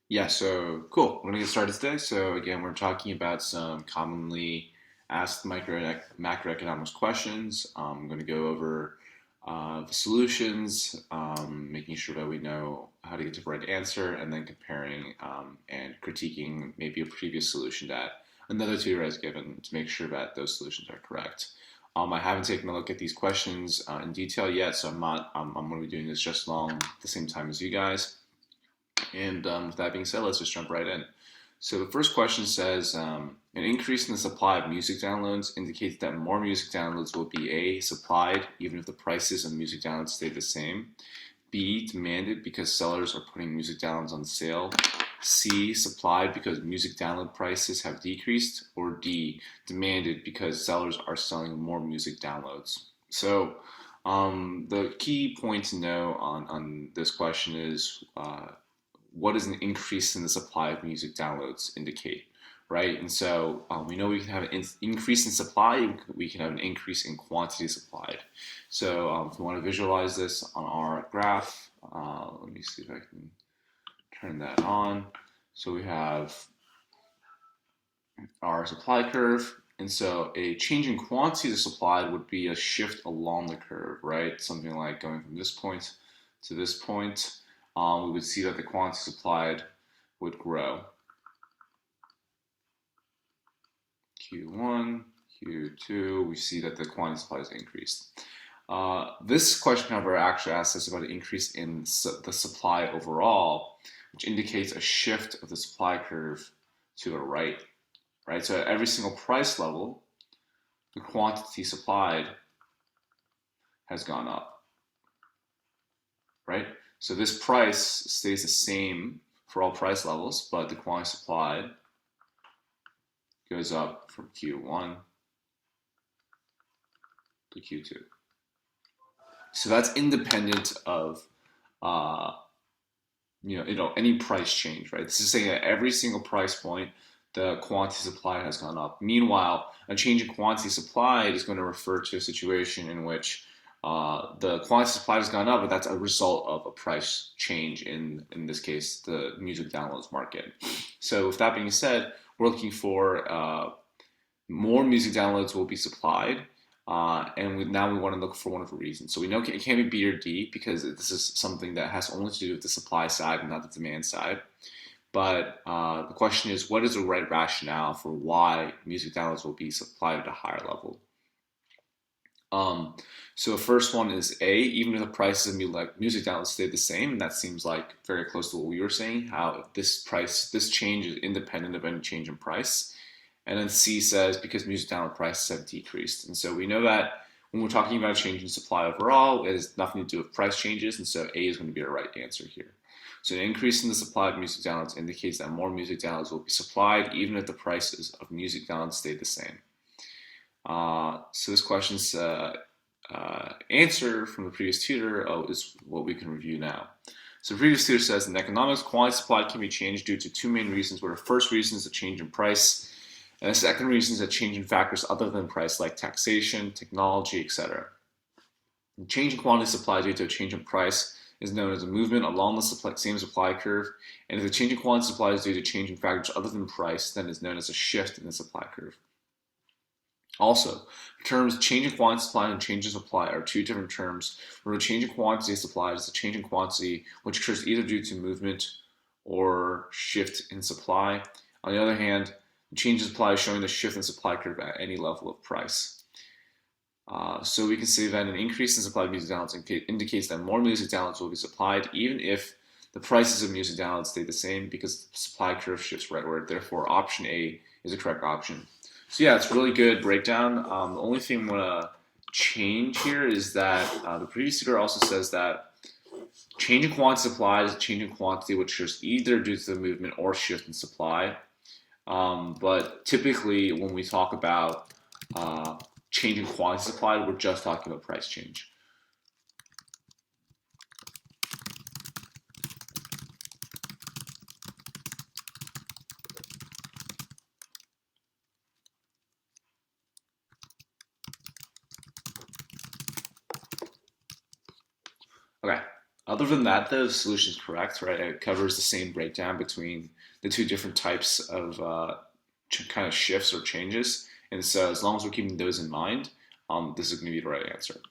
Yeah, so cool. We're gonna get started today. So again, we're talking about some commonly asked macroeconomics questions. I'm gonna go over the solutions, making sure that we know how to get to the right answer, and then comparing and critiquing maybe a previous solution that another tutor has given to make sure that those solutions are correct. I haven't taken a look at these questions in detail yet, so I'm not. I'm going to be doing this just along at the same time as you guys. And with that being said, let's just jump right in. So the first question says an increase in the supply of music downloads indicates that more music downloads will be A, supplied even if the prices of music downloads stay the same, B, demanded because sellers are putting music downloads on sale, C, supplied because music download prices have decreased, or D, demanded because sellers are selling more music downloads. So the key point to know on this question is what does an increase in the supply of music downloads indicate, right? And so we know we can have an increase in supply, we can have an increase in quantity supplied. So if we want to visualize this on our graph, let me see if I can turn that on. So we have our supply curve. And so a change in quantity supplied would be a shift along the curve, right? Something like going from this point to this point. We would see that the quantity supplied would grow. Q1, Q2, we see that the quantity supply is increased. This question, however, actually asks us about an increase in the supply overall, which indicates a shift of the supply curve to the right, right? So at every single price level, the quantity supplied has gone up, right? So this price stays the same for all price levels, but the quantity supplied goes up from Q1 to Q2. So that's independent of uh, any price change, right? This is saying that every single price point, the quantity supplied has gone up. Meanwhile, a change in quantity supplied is going to refer to a situation in which the quantity supplied has gone up, but that's a result of a price change in this case, the music downloads market. So with that being said, we're looking for more music downloads will be supplied. Now we want to look for one of the reasons. So we know it can't be B or D because this is something that has only to do with the supply side and not the demand side. But the question is, what is the right rationale for why music downloads will be supplied at a higher level? So the first one is A, even if the prices of music downloads stay the same, and that seems like very close to what we were saying, how this change is independent of any change in price. And then C says because music download prices have decreased. And so we know that when we're talking about a change in supply overall, it has nothing to do with price changes. And so A is going to be the right answer here. So an increase in the supply of music downloads indicates that more music downloads will be supplied even if the prices of music downloads stay the same. So this question's answer from the previous tutor is what we can review now. So the previous tutor says in economics, quantity supplied can be changed due to two main reasons, where the first reason is a change in price, and the second reason is a change in factors other than price, like taxation, technology, etc. The change in quantity supplied due to a change in price is known as a movement along the same supply curve, and if the change in quantity supplied is due to change in factors other than price, then is known as a shift in the supply curve. Also, the terms change in quantity supplied and change in supply are two different terms, where the change in quantity supplied is a change in quantity which occurs either due to movement or shift in supply. On the other hand, the change in supply is showing the shift in supply curve at any level of price. So we can say that an increase in supply of music downloads indicates that more music downloads will be supplied, even if the prices of music downloads stay the same, because the supply curve shifts rightward. Therefore, option A is the correct option. So yeah, it's a really good breakdown. The only thing I'm going to change here is that the previous tutor also says that change in quantity supplied is a change in quantity which is either due to the movement or shift in supply. But typically when we talk about change in quantity supplied, we're just talking about price change. Okay, Other than that, though, the solution is correct, right? It covers the same breakdown between the two different types of kind of shifts or changes. And so, as long as we're keeping those in mind, this is going to be the right answer.